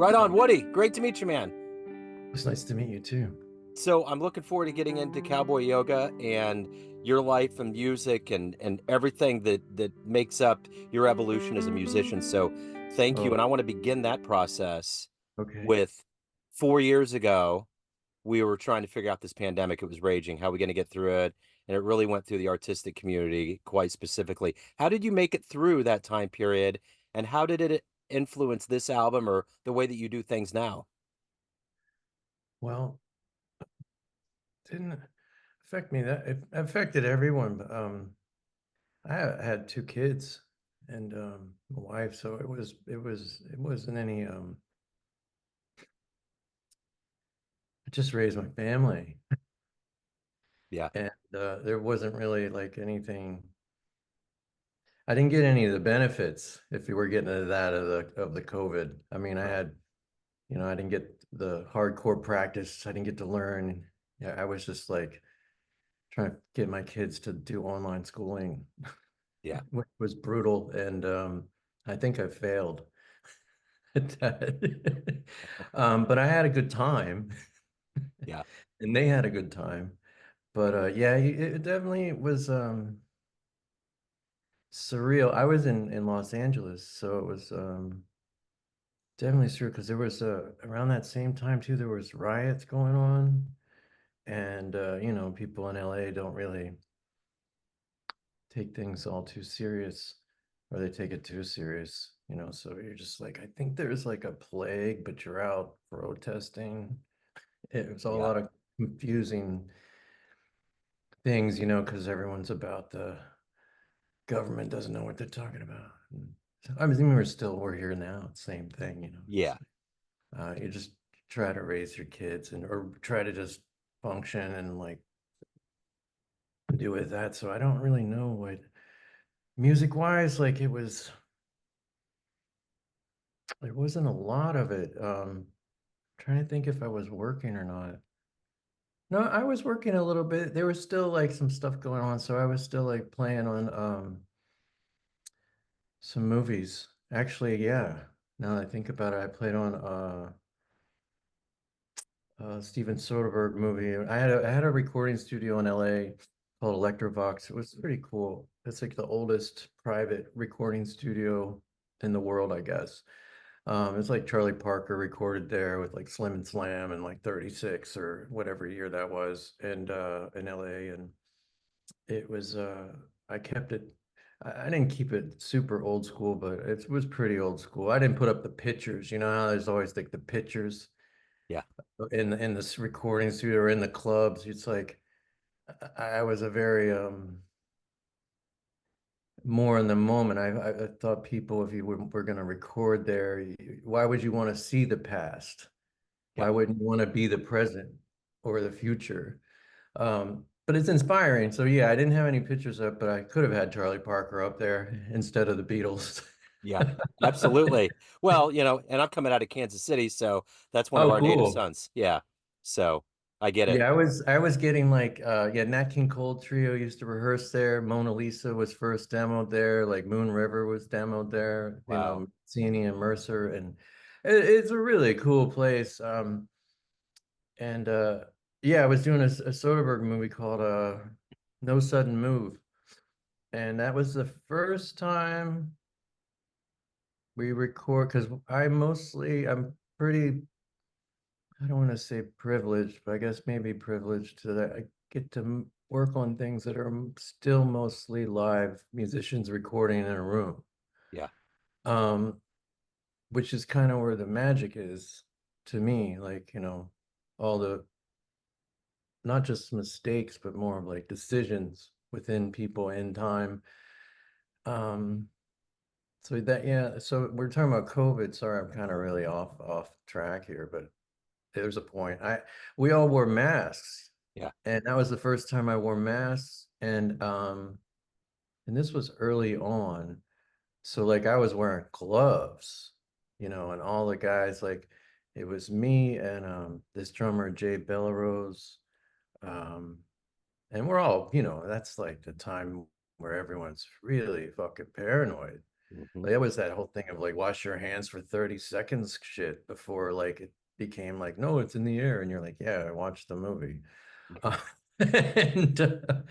Right on, Woody. Great to meet you, man. It's nice to meet you too. So I'm looking forward to getting into cowboy yoga and your life and music and everything that makes up your evolution as a musician. So thank you. Oh, And I want to begin that process okay. with 4 years ago. We were trying to figure out this pandemic. It was raging. How are we going to get through it? And it really went through the artistic community quite specifically. How did you make it through that time period? And how did it influence this album or the way that you do things now? Well, didn't affect me that it affected everyone. But, I had two kids and a wife, so it wasn't any I just raised my family, Yeah. and there wasn't really like anything. I didn't get any of the benefits if you were getting into that of the COVID. I mean, I Right. had, I didn't get the hardcore practice. I didn't get to learn. Yeah, I was just like trying to get my kids to do online schooling, Yeah. which was brutal. And I think I failed at that. But I had a good time Yeah. and they had a good time. But yeah, it definitely was surreal. I was in Los Angeles, so it was definitely surreal because there was around that same time too, there was riots going on. And people in LA don't really take things all too serious, or they take it too serious, so you're just like, I think there's like a plague, but you're out protesting. It was a Yeah. lot of confusing things, because everyone's about the government doesn't know what they're talking about. And so, I mean, we're here now, same thing, Yeah. you just try to raise your kids and or try to just function and like do with that. So I don't really know what music wise, like there wasn't a lot of it. Trying to think if I was working or not. No, I was working a little bit. There was still like some stuff going on, so I was still like playing on some movies. Actually, yeah. Now that I think about it, I played on Steven Soderbergh movie. I had a recording studio in LA called Electrovox. It was pretty cool. It's like the oldest private recording studio in the world, I guess. It's like Charlie Parker recorded there with like Slim and Slam in like 36 or whatever year that was, and in LA. And it was I kept it. I didn't keep it super old school, but it was pretty old school. I didn't put up the pictures. You know how there's always like the pictures Yeah. in this recording studio or in the clubs. It's like I was a very more in the moment. I thought people, if you were going to record there, why would you want to see the past? Yeah. Why wouldn't you want to be the present or the future? But it's inspiring. So yeah, I didn't have any pictures up, but I could have had Charlie Parker up there instead of the Beatles. Yeah. Absolutely. Well, and I'm coming out of Kansas City, so that's one of Oh, our native cool. sons. Yeah. So I get it. Yeah, I was getting like yeah, Nat King Cole Trio used to rehearse there. Mona Lisa was first demoed there, like Moon River was demoed there, Wow. Cini and Mercer, and it's a really cool place. And yeah, I was doing a Soderbergh movie called No Sudden Move. And that was the first time we record because I'm pretty, I don't want to say privileged, but I guess maybe privileged to that. I get to work on things that are still mostly live musicians recording in a room, Yeah. um, which is kind of where the magic is to me. Like, all the not just mistakes, but more of like decisions within people in time. Um, so that, yeah, so we're talking about COVID. Sorry, I'm kind of really off track here, but there's a point. We all wore masks, Yeah. and that was the first time I wore masks, and this was early on. So like I was wearing gloves, and all the guys like it was me and this drummer Jay Bellerose. Um, and we're all, that's like the time where everyone's really fucking paranoid. Mhm. Like, that was that whole thing of like wash your hands for 30 seconds shit before like it became like, no, it's in the air. And you're like, yeah, I watched the movie. Uh, and Yeah.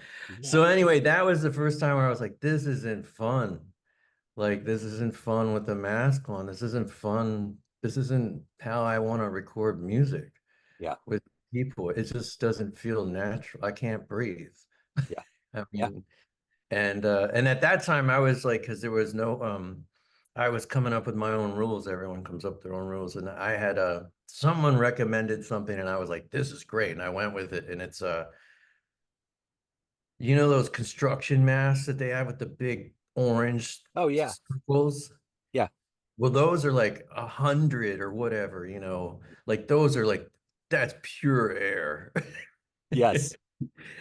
so anyway, that was the first time where I was like, this isn't fun. Like, this isn't fun with the mask on. This isn't fun. This isn't how I want to record music Yeah. with people. It just doesn't feel natural. I can't breathe. Yeah. I Yeah. mean, and at that time I was like, because there was no I was coming up with my own rules. Everyone comes up with their own rules. And I had someone recommended something and I was like, this is great. And I went with it. And it's you know those construction masks that they have with the big orange Oh, yeah. circles? Yeah. Well, those are like 100 or whatever, you know, like those are like that's pure air. Yes.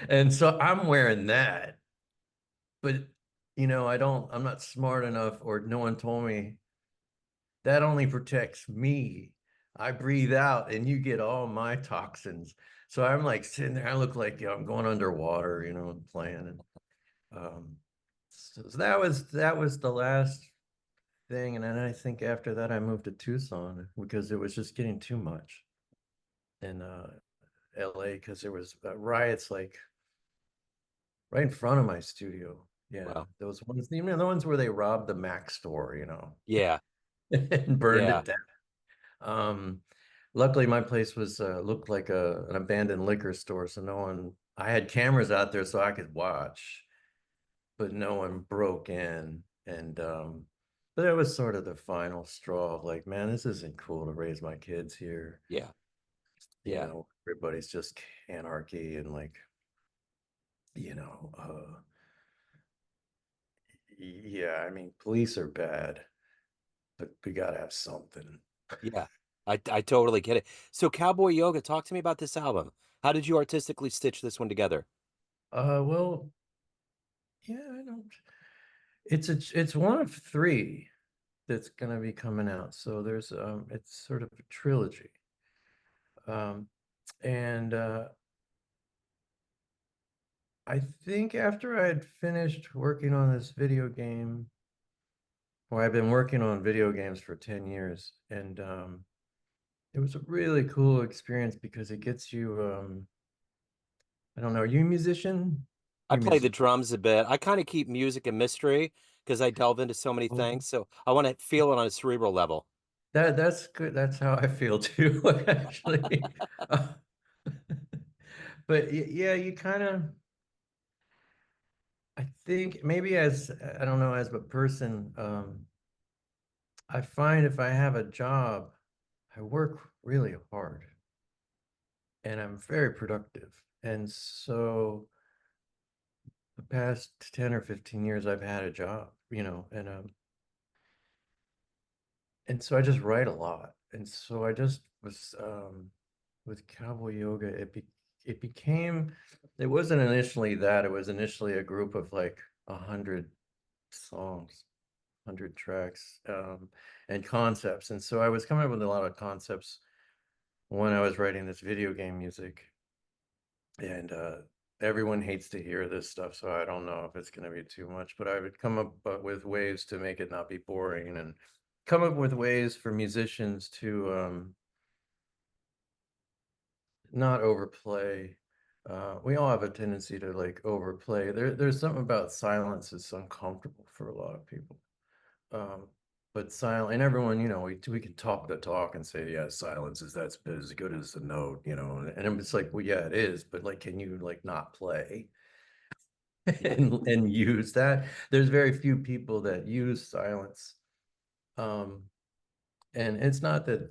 And so I'm wearing that. But you know, I'm not smart enough, or no one told me that only protects me. I breathe out and you get all my toxins. So I'm like sitting there, I look like, you know, I'm going underwater, you know, playing. And so that was the last thing. And then I think after that I moved to Tucson because it was just getting too much in LA, because there was riots like right in front of my studio. Yeah, Well, those ones, you know, the ones where they robbed the Mac store, you know, yeah. and burned Yeah. it down. Um, Luckily, my place was looked like an abandoned liquor store, so no one. I had cameras out there so I could watch, but no one broke in. And but it was sort of the final straw of like, man, this isn't cool to raise my kids here. Yeah. You Yeah. know, everybody's just anarchy and like, you know, yeah. I mean, police are bad, but we gotta have something. Yeah. I totally get it. So Cowboy Yoga, talk to me about this album. How did you artistically stitch this one together? Well, yeah, I don't. It's one of three that's gonna be coming out. So there's it's sort of a trilogy. Um, and I think after I had finished working on this video game, well, I've been working on video games for 10 years, and it was a really cool experience because it gets you I don't know, are you a musician? I You're a play the musician. drums a bit. I kind of keep music a mystery because I delve into so many things. So I want to feel it on a cerebral level. That's good. That's how I feel too, actually. Uh, but yeah, you kind of, I think maybe as I don't know, as a person, I find if I have a job, I work really hard and I'm very productive. And so the past 10 or 15 years I've had a job, you know, and so I just write a lot. And so I just was with Cowboy Yoga, it became, it wasn't initially that, it was initially a group of like 100 songs, 100 tracks, and concepts. And so I was coming up with a lot of concepts when I was writing this video game music. And everyone hates to hear this stuff, so I don't know if it's going to be too much, but I would come up with ways to make it not be boring, and come up with ways for musicians to not overplay. We all have a tendency to like overplay. There's something about silence that's uncomfortable for a lot of people. Um, but silent, and everyone, you know, we can talk the talk and say, yeah, silence is that's as good as the note, you know. And it's like, well, yeah, it is, but like, can you like not play Yeah. and use that? There's very few people that use silence. Um, and it's not that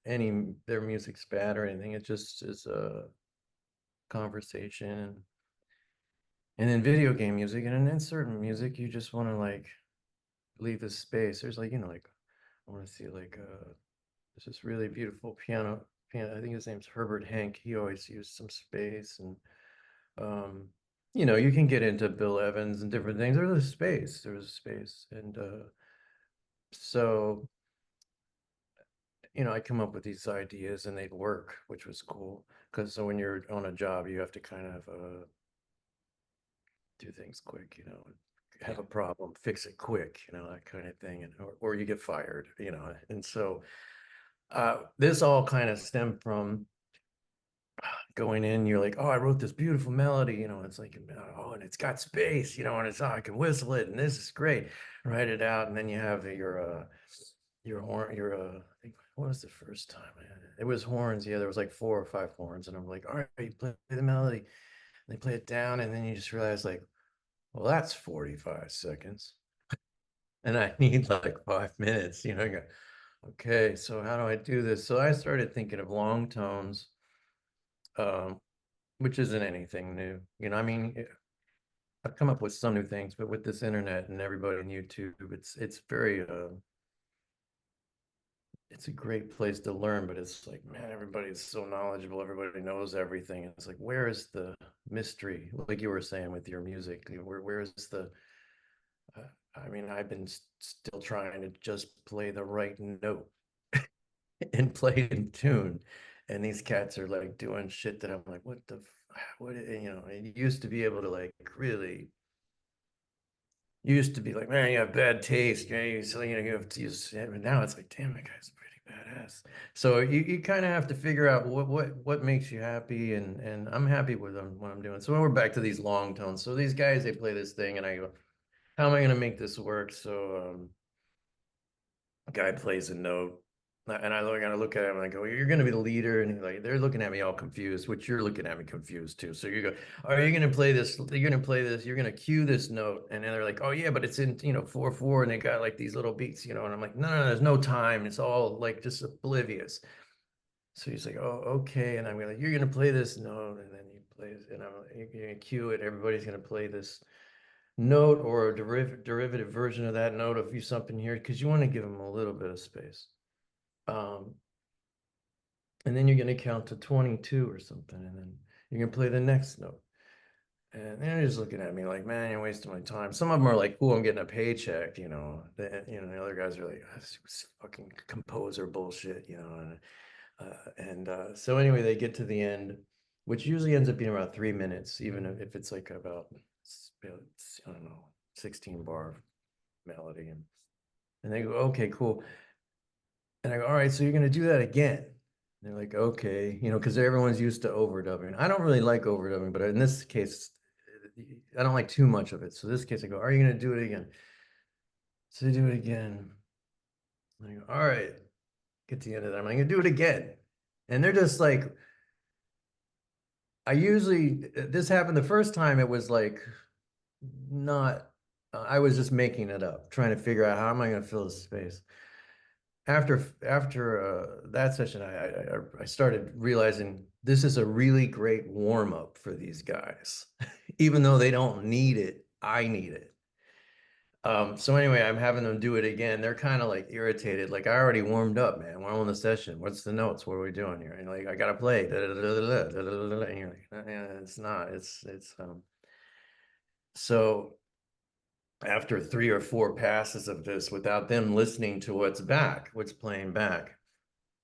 any their music's bad or anything. It just is a conversation. And in video game music and in certain music, you just want to like leave the space. There's like, you know, like I want to see like there's this really beautiful piano. I think his name's Herbert Hank. He always used some space. And um, you know, you can get into Bill Evans and different things. There was a space. And so, you know, I come up with these ideas and they'd work, which was cool. Because so when you're on a job, you have to kind of do things quick, you know, have Yeah. a problem, fix it quick, that kind of thing, and or you get fired, and so this all kind of stemmed from going in, you're like, oh, I wrote this beautiful melody, it's like, oh, and it's got space, and it's, oh, I can whistle it, and this is great. Write it out, and then you have your horn, I think, what was the first time? It was horns. Yeah, there was like 4 or 5 horns, and I'm like, all right, you play the melody, and they play it down, and then you just realize like, well, that's 45 seconds, and I need like 5 minutes, I go, okay, so how do I do this? So I started thinking of long tones. Um, which isn't anything new. I mean, I've come up with some new things, but with this internet and everybody on YouTube, it's very it's a great place to learn, but it's like, man, everybody's so knowledgeable, everybody knows everything. It's like, where is the mystery? Like you were saying with your music, where is the uh, I mean, I've been still trying to just play the right note and play in tune. And these cats are like doing shit that I'm like, what the, what, it used to be able to like really, used to be like, man, you have bad taste. You have to use, but now it's like, damn, that guy's pretty badass. So you kind of have to figure out what makes you happy. And I'm happy with what I'm doing. So when we're back to these long tones. So these guys, they play this thing and I go, how am I going to make this work? So, guy plays a note, and I look at him and I go, "You're going to be the leader," and like they're looking at me all confused, which you're looking at me confused too. So you go, "Are you going to play this? You're going to play this. You're going to cue this note," and then they're like, "Oh yeah, but it's in 4/4, and they got like these little beats, And I'm like, "No, there's no time. It's all like just oblivious." So he's like, "Oh, okay," and I'm like, "You're going to play this note," and then he plays, and I'm like, "You're going to cue it. Everybody's going to play this." Note or a derivative version of that note if you something here because you want to give them a little bit of space. Um, and then you're going to count to 22 or something, and then you're going to play the next note. And they're just looking at me like, man, you're wasting my time. Some of them are like, cool, I'm getting a paycheck, the other guys are like, oh, this is fucking composer bullshit, so anyway, they get to the end, which usually ends up being about 3 minutes, even if it's like about, I don't know, 16 bar melody. And they go, okay, cool. And I go, all right, so you're going to do that again. And they're like, okay, because everyone's used to overdubbing. I don't really like overdubbing, but in this case, I don't like too much of it. So this case, I go, are you going to do it again? So they do it again. And I go, all right, get to the end of that. I'm going to do it again. And they're just like, this happened the first time, it was like, not, I was just making it up, trying to figure out how am I going to fill this space. After that session, I started realizing this is a really great warm up for these guys, even though they don't need it. I need it. So anyway, I'm having them do it again. They're kind of like irritated. Like I already warmed up, man. We're on the session. What's the notes? What are we doing here? And like I gotta play. Da, da, da, da, da, da, da, da, and you're like, yeah, it's not. It's. So after 3 or 4 passes of this, without them listening to what's playing back.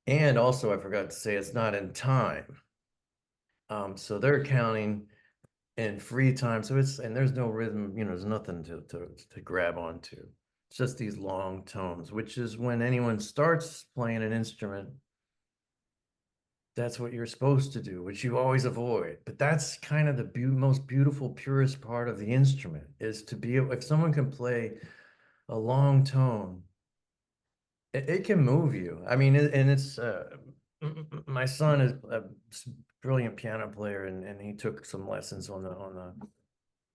And also, I forgot to say it's not in time. So they're counting in free time. So and there's no rhythm, there's nothing to grab onto. It's just these long tones, which is when anyone starts playing an instrument, that's what you're supposed to do, which you always avoid. But that's kind of the most beautiful, purest part of the instrument is to be able, if someone can play a long tone, it can move you. I mean, and it's my son is a brilliant piano player, and he took some lessons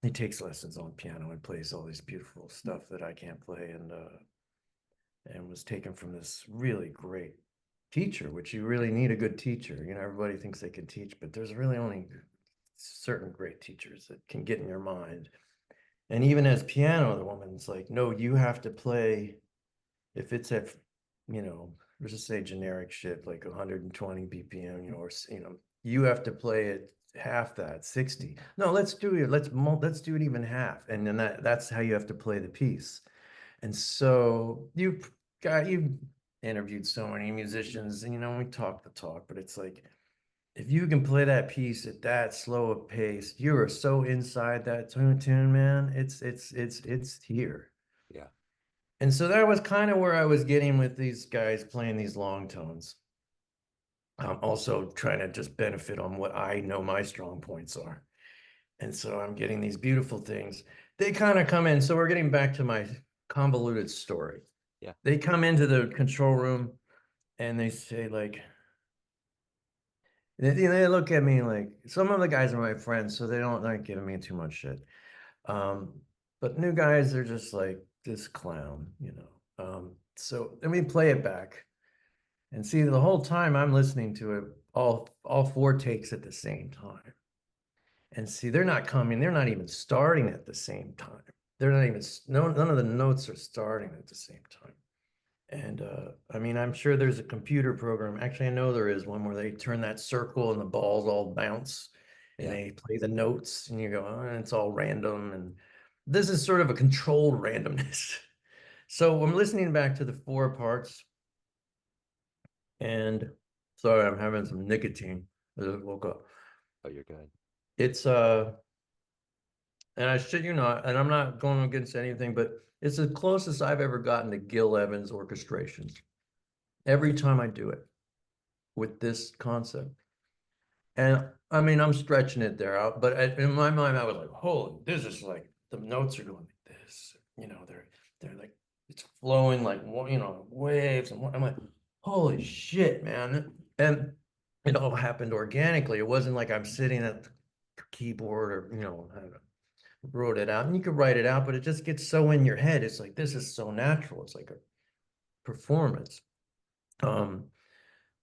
he takes lessons on piano and plays all this beautiful stuff that I can't play, and was taken from this really great teacher, which you really need a good teacher. Everybody thinks they can teach, but there's really only certain great teachers that can get in your mind. And even as piano, the woman's like, no, you have to play if it's at, let's just say generic shit like 120 BPM, or you have to play it half that, 60. No, let's do it. Let's do it even half. And then that's how you have to play the piece. And so you've interviewed so many musicians, and we talk the talk, but it's like if you can play that piece at that slow a pace, you are so inside that tune, man. It's here. Yeah. And so that was kind of where I was getting with these guys playing these long tones. I'm also trying to just benefit on what I know my strong points are. And so I'm getting these beautiful things. They kind of come in. So we're getting back to my convoluted story. Yeah. They come into the control room and they say, like, they look at me like some of the guys are my friends, so they don't like giving me too much shit. But new guys are just like this clown, you know. So then we play it back and see the whole time I'm listening to it, all four takes at the same time. And see, they're not even starting at the same time. They're not even, no, none of the notes are starting at the same time. And I mean, I'm sure there's a computer program. Actually, I know there is one where they turn that circle and the balls all bounce and Yeah. they play the notes and you go, oh, and it's all random. And this is sort of a controlled randomness. So I'm listening back to the four parts and sorry, I'm having some nicotine. I just woke up. Oh, you're good. It's and I shit you not, and I'm not going against anything, but it's the closest I've ever gotten to Gil Evans orchestrations. Every time I do it with this concept. And I mean, I'm stretching it there out, but in my mind, I was like, holy, this is like the notes are going like this. You know, they're like it's flowing like you know, waves. And I'm like, holy shit, man. And it all happened organically. It wasn't like I'm sitting at the keyboard or, you know, I wrote it out. And you could write it out, but it just gets so in your head. It's like this is so natural. It's like a performance. Um,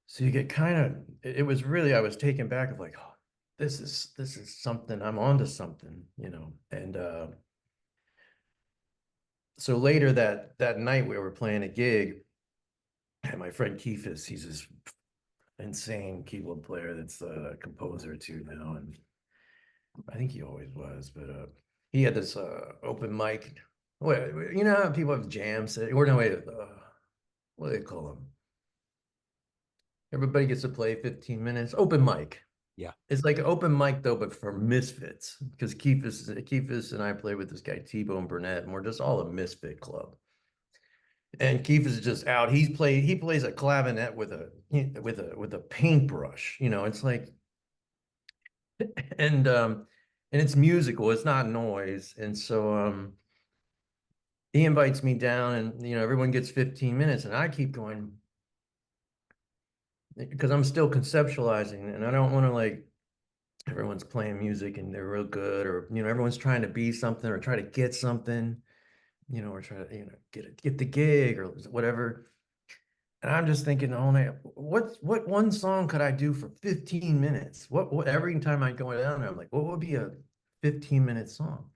so you get kind of it was really I was taken back of like, oh, this is something, I'm onto something, you know. And so later that night we were playing a gig, and my friend Keefus, he's this insane keyboard player that's a composer too now, and I think he always was, but he had this open mic. Well, you know how people have jams or no wait, what do they call them? Everybody gets to play 15 minutes. Open mic. Yeah. It's like open mic though, but for misfits. Because Keefus and I play with this guy T-Bone Burnett, and we're just all a misfit club. And Keefus is just out. He plays a clavinet with a paintbrush. You know, it's like and um and it's musical. It's not noise. And so he invites me down, and you know everyone gets 15 minutes, and I keep going because I'm still conceptualizing, and I don't want to like everyone's playing music and they're real good, or you know everyone's trying to be something or try to get something, you know, or try to get the gig or whatever. And I'm just thinking, oh man, what one song could I do for 15 minutes? What every time I go down there, I'm like, what would be a 15-minute song?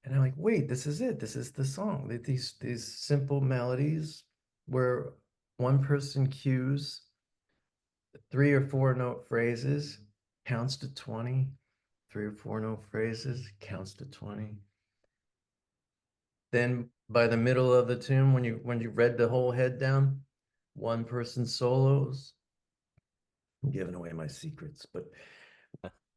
And I'm like, wait, this is it. This is the song. These simple melodies where one person cues three or four note phrases, counts to 20, three or four note phrases, counts to 20. Then by the middle of the tune, when you read the whole head down, one person solos. I'm giving away my secrets, but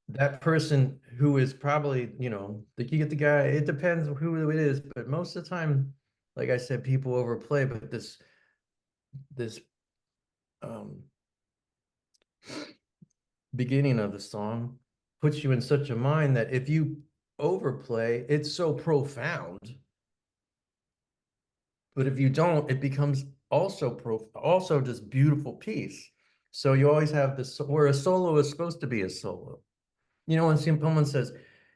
that person who is probably, you know, you get the guy, it depends who it is, but most of the time, like I said, people overplay, but this um beginning of the song puts you in such a mind that if you overplay, it's so profound. But if you don't, it becomes also just beautiful piece. So you always have this where a solo is supposed to be a solo. You know, when someone says,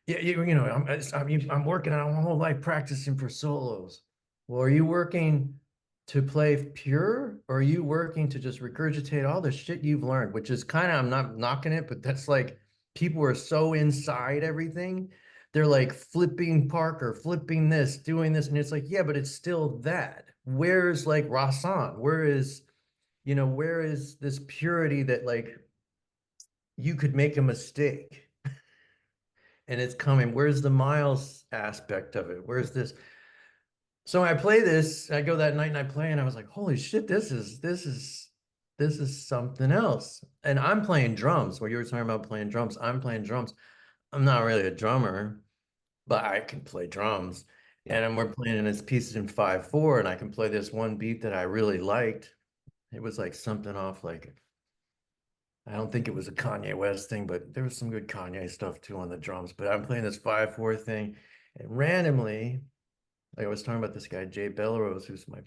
"Yeah, you know, I'm working on my whole life practicing for solos." Well, are you working to play pure, or are you working to just regurgitate all the shit you've learned? Which is kind of, I'm not knocking it, but that's like people are so inside everything. They're like flipping Parker, flipping this, doing this, and it's like, yeah, but it's still that. Where's like Rasan? Where is this purity that like you could make a mistake and it's coming? Where's the Miles aspect of it? Where's this? So I play this, I go that night and I play, and I was like, holy shit, this is this is something else. And I'm playing drums. Where you were talking about playing drums, I'm playing drums. I'm not really a drummer, but I can play drums. Yeah. And then we're playing in this pieces in 5/4, and I can play this one beat that I really liked. It was like something off like I don't think it was a Kanye West thing, but there was some good Kanye stuff too on the drums. But I'm playing this 5/4 thing, and randomly, like I was talking about this guy, Jay Belrose, who's my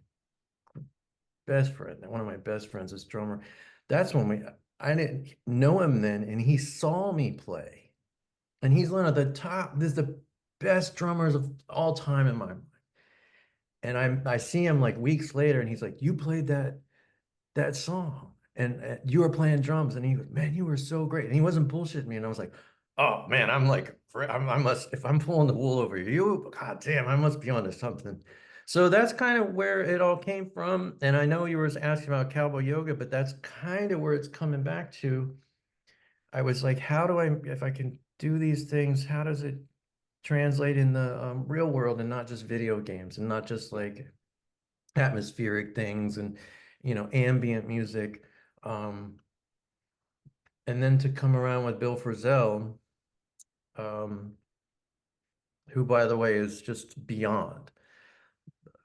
best friend, one of my best friends, this drummer. That's when I didn't know him then, and he saw me play. And he's one of the top, this is the best drummers of all time in my mind. And I see him like weeks later, and he's like, "You played that song, and you were playing drums." And he goes, "Man, you were so great." And he wasn't bullshitting me. And I was like, "Oh man, I'm like, I must, if I'm pulling the wool over you, god damn, I must be onto something." So that's kind of where it all came from. And I know you were asking about cowboy yoga, but that's kind of where it's coming back to. I was like, how do I, if I can do these things, how does it translate in the real world and not just video games and not just like atmospheric things and ambient music. Um, and then to come around with Bill Frisell, um, who by the way is just beyond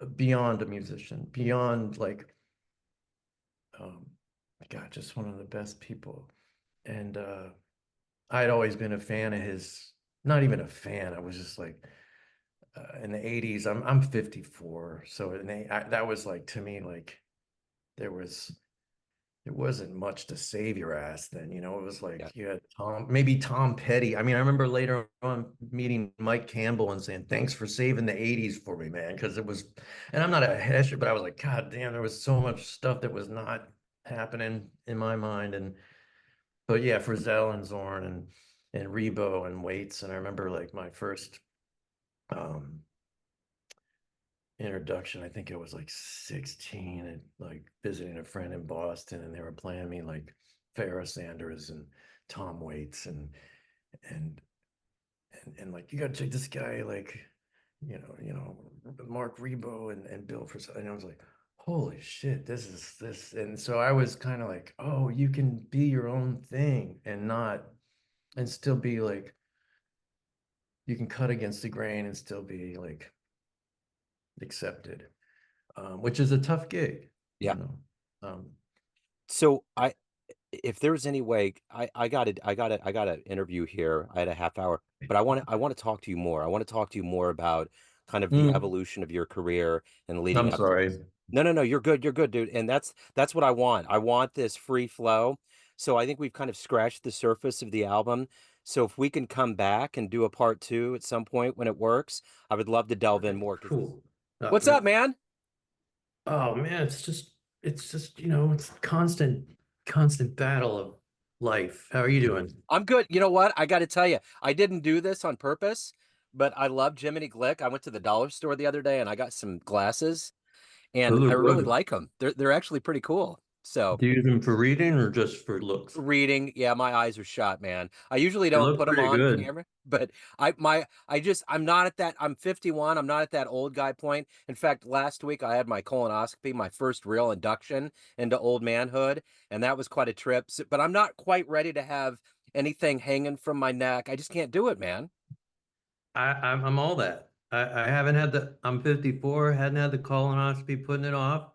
a musician, beyond like um, God, just one of the best people. And I'd always been a fan of his, not even a fan. I was just like in the 80s, I'm 54. So that was like to me like there was it wasn't much to save your ass then, It was Yeah. like you had maybe Tom Petty. I mean, I remember later on meeting Mike Campbell and saying, "Thanks for saving the 80s for me, man." Because it was, and I'm not a hesher, but I was like, God damn, there was so much stuff that was not happening in my mind. But yeah, Frizzell and Zorn and Rebo and Waits. And I remember like my first um introduction. I think I was like 16 and like visiting a friend in Boston, and they were playing me like Farrah Sanders and Tom Waits and and like you gotta check this guy like Mark Rebo and Bill Frisell. And I was like, holy shit, this is this. And so I was kind of like, oh, you can be your own thing and not and still be like you can cut against the grain and still be like accepted, which is a tough gig, you Yeah. know. Um, So if there's any way, I got an interview here. I had a half hour, but I want to talk to you more. I want to talk to you more about kind of the mm, evolution of your career and leading I'm up to sorry. this. No, no, no, you're good, dude. And that's what I want. I want this free flow. So I think we've kind of scratched the surface of the album. So if we can come back and do a part two at some point when it works, I would love to delve in more because this. Cool. What's up, man? Oh man, it's just it's constant battle of life. How are you doing? I'm good. You know what? I got to tell you, I didn't do this on purpose, but I love Jiminy Glick. I went to the dollar store the other day and I got some glasses, and Those I are really good. like them. They're actually pretty cool. So Do you use them for reading or just for looks? reading, yeah, my eyes are shot, man. I usually They don't look put them pretty on good. camera, but I'm not at that. I'm 51. I'm not at that old guy point. In fact, last week I had my colonoscopy, my first real induction into old manhood, and that was quite a trip. But I'm not quite ready to have anything hanging from my neck. I just can't do it, man. I'm all that. I haven't had I'm 54, hadn't had the colonoscopy, putting it off.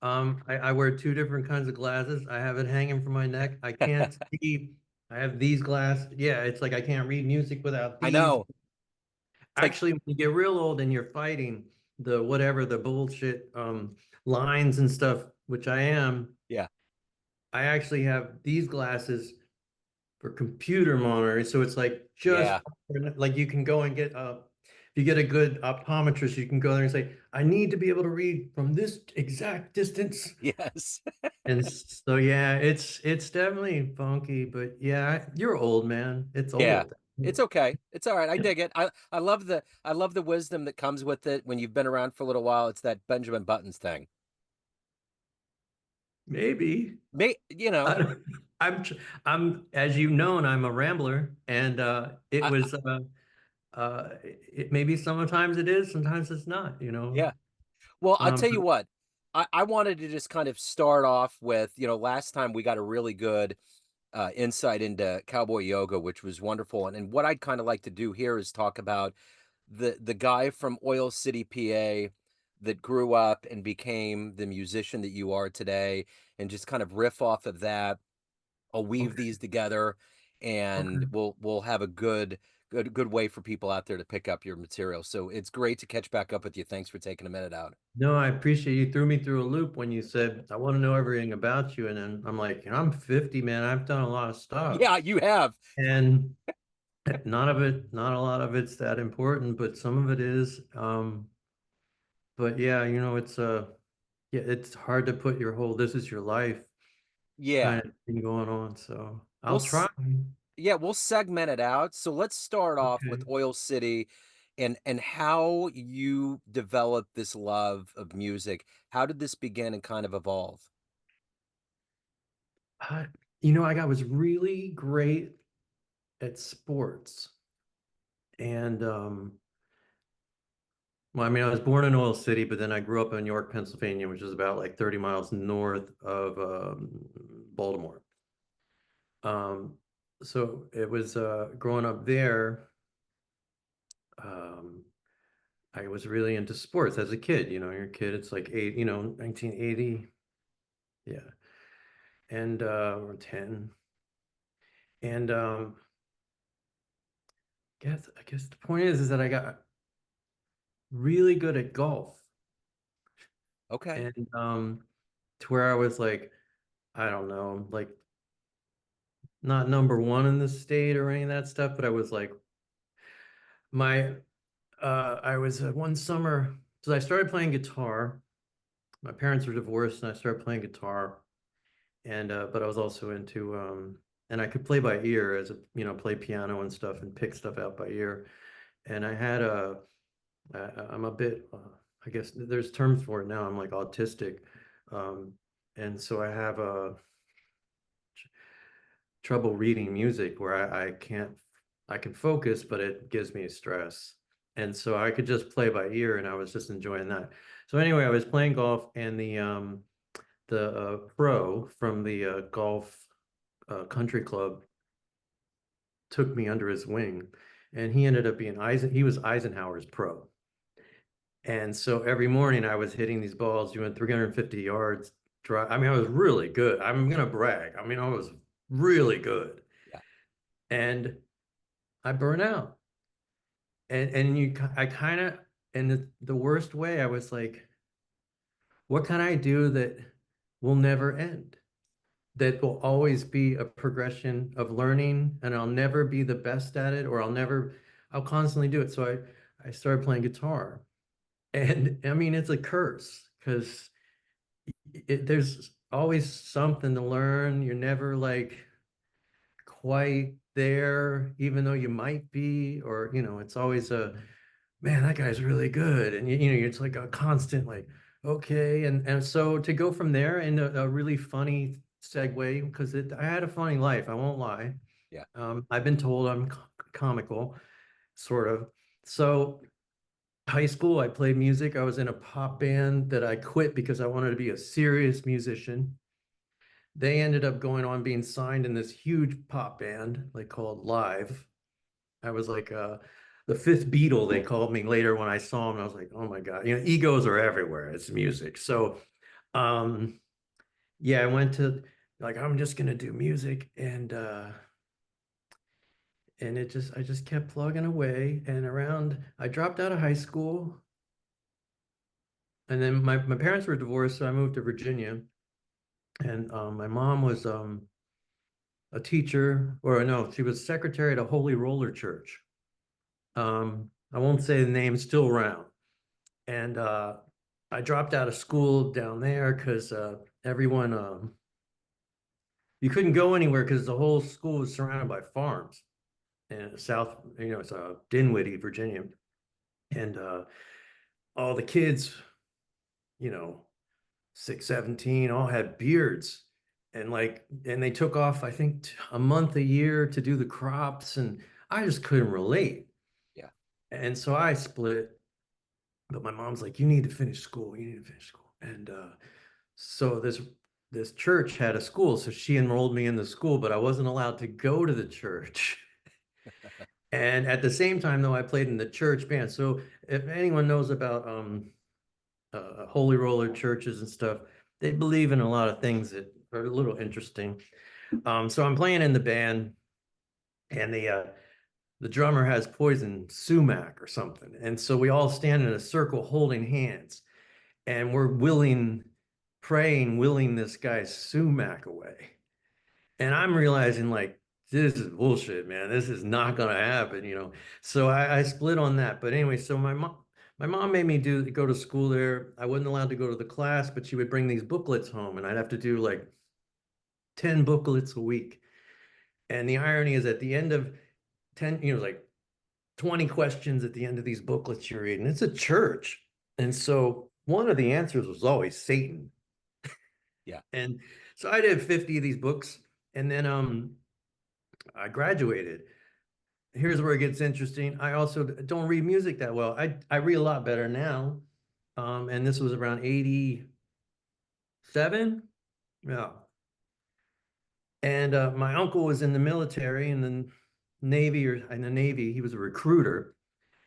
I wear two different kinds of glasses. I have it hanging from my neck. I can't see. I have these glasses. Yeah, it's like I can't read music without I these. know. It's like, Actually, when you get real old and you're fighting the whatever the bullshit lines and stuff, which I am, yeah, I actually have these glasses for computer monitoring. So it's like just yeah, like you can go and get if you get a good optometrist, you can go there and say, I need to be able to read from this exact distance. yes, And so yeah, it's definitely funky, but yeah, you're old, man. It's yeah. old. It's okay. It's all right. I dig it. I love the wisdom that comes with it when you've been around for a little while. It's that Benjamin Buttons thing. Maybe. You know, I, I'm as you've known, I'm a rambler, and it I, was maybe sometimes it is, sometimes it's not, yeah. Well, I'll tell you But what. I wanted to just kind of start off with, last time we got a really good insight into cowboy yoga, which was wonderful. And what I'd kind of like to do here is talk about the guy from Oil City, PA, that grew up and became the musician that you are today, and just kind of riff off of that. I'll weave Okay. these together, and Okay. we'll have a good way for people out there to pick up your material. So it's great to catch back up with you. Thanks for taking a minute out. No, I appreciate you threw me through a loop when you said, I want to know everything about you. And then I'm like, I'm 50, man. I've done a lot of stuff. Yeah, you have. And none of it, not a lot of it's that important, but some of it is. But yeah, yeah, it's hard to put your whole this is your life Yeah. kind of thing going on. So We'll I'll try. s- yeah, we'll segment it out. So let's start off with Okay. Oil City and how you developed this love of music. How did this begin and kind of evolve? I, I was really great at sports. And well, I mean, I was born in Oil City, but then I grew up in York, Pennsylvania, which is about like 30 miles north of Baltimore. Um, so it was growing up there, um, I was really into sports as a kid. You're a kid, it's like 1980, yeah, and or 10. And I guess the point is that I got really good at golf. Okay. And to where I was like, I don't know, like not number one in the state or any of that stuff, but I was like my I was one summer, so I started playing guitar. My parents were divorced and I started playing guitar, and but I was also into and I could play by ear as a play piano and stuff and pick stuff out by ear. And I'm a bit I guess there's terms for it now. I'm like autistic. Um and so I have a trouble reading music where I can focus, but it gives me stress. And so I could just play by ear and I was just enjoying that. So anyway, I was playing golf and the pro from the golf country club took me under his wing and he ended up being he was Eisenhower's pro. And so every morning I was hitting these balls doing 350 yards drive. I mean, I was really good. I'm gonna brag. I mean, I was really good. Yeah. And I burn out. And I kind of, in the worst way, I was like, what can I do that will never end? That will always be a progression of learning, and I'll never be the best at it, or I'll constantly do it. So I started playing guitar. And I mean, it's a curse because there's always something to learn. You're never like quite there, even though you might be, or, it's always man, that guy's really good. And it's like a constant like, okay. And so to go from there in a really funny segue, because I had a funny life, I won't lie. Yeah. I've been told I'm comical, sort of. So high school, I played music. I was in a pop band that I quit because I wanted to be a serious musician. They ended up going on being signed in this huge pop band, like called Live. I was like the fifth Beatle, they called me later when I saw him. I was like, oh my God, egos are everywhere. It's music. So um yeah, I went to like I'm just gonna do music and I just kept plugging away and around I dropped out of high school and then my parents were divorced, so I moved to Virginia and my mom was a teacher or no, she was secretary at a Holy Roller Church. I won't say the name, still around. And I dropped out of school down there because everyone, you couldn't go anywhere because the whole school was surrounded by farms in South, it's Dinwiddie, Virginia. And all the kids, you know, 6, 17, all had beards. And they took off, I think, a month a year to do the crops. And I just couldn't relate. Yeah. And so I split. But my mom's like, you need to finish school. You need to finish school. And so this church had a school, so she enrolled me in the school, but I wasn't allowed to go to the church. And at the same time, though, I played in the church band. So if anyone knows about holy roller churches and stuff, they believe in a lot of things that are a little interesting. So I'm playing in the band, and the drummer has poison sumac or something, and so we all stand in a circle holding hands, and we're willing this guy's sumac away. And I'm realizing like this is bullshit, man. This is not gonna happen, you know. So I split on that. But anyway, so my mom made me go to school there. I wasn't allowed to go to the class, but she would bring these booklets home, and I'd have to do like 10 booklets a week. And the irony is at the end of 10, like 20 questions at the end of these booklets you're reading. It's a church. And so one of the answers was always Satan. Yeah. And so I did 50 of these books, and then I graduated. Here's where it gets interesting. I also don't read music that well. I read a lot better now. And this was around 87. Yeah. And my uncle was in the military in the Navy, or in the Navy. He was a recruiter,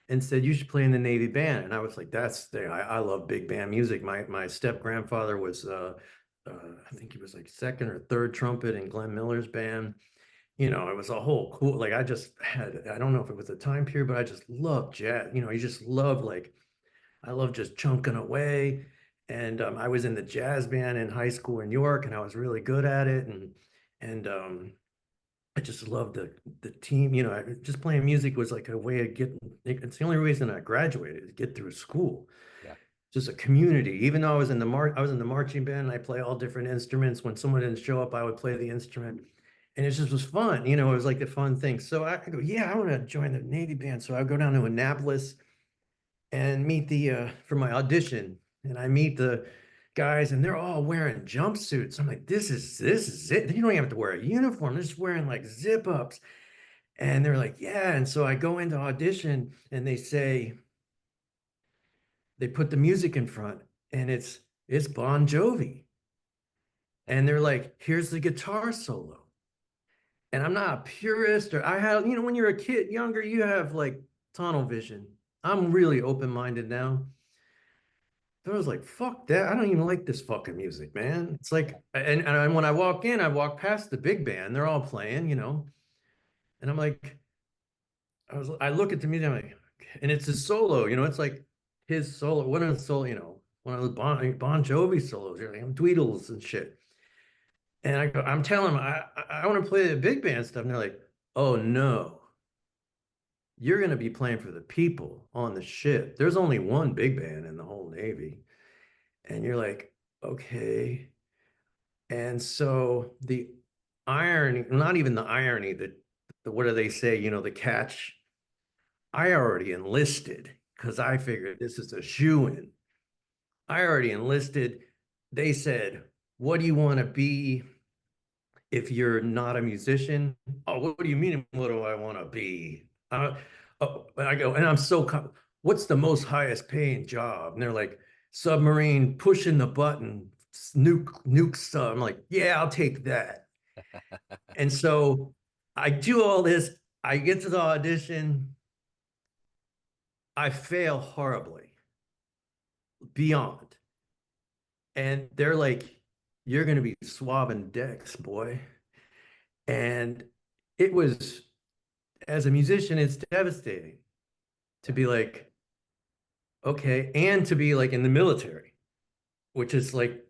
and said you should play in the Navy band. And I was like, I love big band music. My step grandfather was I think he was like second or third trumpet in Glenn Miller's band. It was a whole cool, like I don't know if it was a time period, but I just loved jazz. You just love like I love just chunking away. And I was in the jazz band in high school in York, and I was really good at it. And I just loved the team. Just playing music was like a way of getting. It's the only reason I graduated, to get through school. Yeah. Just a community. Even though I was in the marching band, and I play all different instruments. When someone didn't show up, I would play the instrument, and it just was fun. It was like the fun thing. So I go, yeah, I want to join the Navy band. So I go down to Annapolis and meet for my audition, and I meet the guys, and they're all wearing jumpsuits. I'm like, this is it. You don't even have to wear a uniform. They're just wearing like zip ups. And they're like, yeah. And so I go into audition, and they put the music in front, and it's Bon Jovi. And they're like, here's the guitar solo. And I'm not a purist, or I have, when you're a kid younger, you have like tunnel vision. I'm really open-minded now. But I was like, fuck that. I don't even like this fucking music, man. It's like, and when I walk in, I walk past the big band. They're all playing. And I'm like, I look at the music, I'm like, and it's his solo, it's like his solo, one of the solo, one of the Bon Jovi solos, like Tweedles and shit. And I'm telling them, I want to play the big band stuff. And they're like, oh no, you're going to be playing for the people on the ship. There's only one big band in the whole Navy. And you're like, okay. And so the irony, not even the irony, what do they say? The catch. I already enlisted because I figured this is a shoe-in. I already enlisted. They said, what do you want to be if you're not a musician? Oh, what do you mean? What do I want to be? I go, and I'm what's the most highest paying job? And they're like, submarine, pushing the button, nuke stuff. I'm like, yeah, I'll take that. And so I do all this. I get to the audition. I fail horribly, beyond. And they're like, you're going to be swabbing decks, boy. And it was, as a musician, it's devastating to Yeah. be like, okay, and to be like in the military, which is like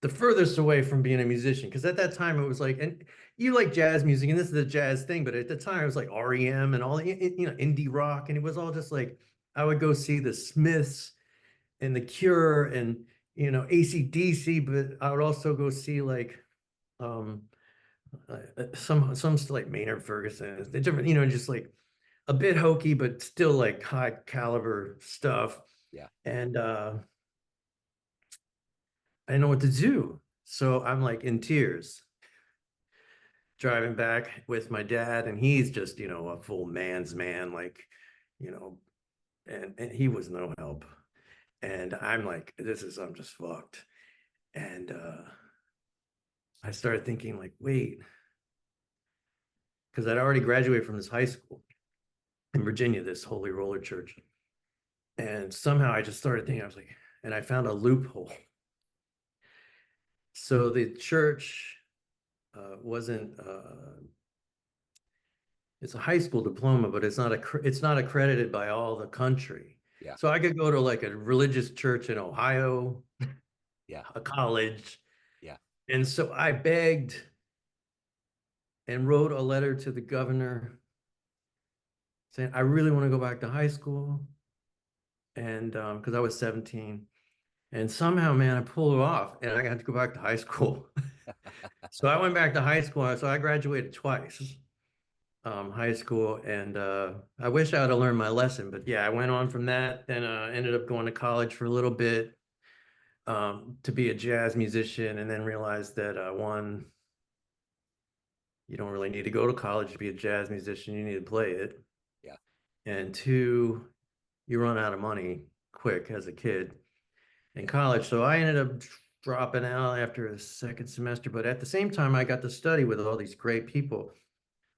the furthest away from being a musician. Because at that time, it was like, and you like jazz music, and this is the jazz thing, but at the time, it was like REM and all, indie rock. And it was all just like, I would go see the Smiths and the Cure and, AC/DC, but I would also go see like, um, some like Maynard Ferguson. It's different, just like a bit hokey, but still like high caliber stuff. Yeah. And I didn't know what to do. So I'm like in tears driving back with my dad, and he's just, a full man's man, like, you know, and he was no help. And I'm like, I'm just fucked. And I started thinking like, wait, because I'd already graduated from this high school in Virginia, this Holy Roller Church. And somehow I just started thinking, I was like, and I found a loophole. So the church wasn't it's a high school diploma, but it's not accredited by all the country. Yeah. So I could go to like a religious church in Ohio, Yeah. a college. Yeah. And so I begged and wrote a letter to the governor saying, I really want to go back to high school. And because I was 17. And somehow, man, I pulled it off and I got to go back to high school. So I went back to high school. So I graduated twice, high school. And I wish I would have learned my lesson. But yeah, I went on from that. Then ended up going to college for a little bit to be a jazz musician. And then realized that one, you don't really need to go to college to be a jazz musician. You need to play it. Yeah. And two, you run out of money quick as a kid in college. So I ended up dropping out after a second semester. But at the same time, I got to study with all these great people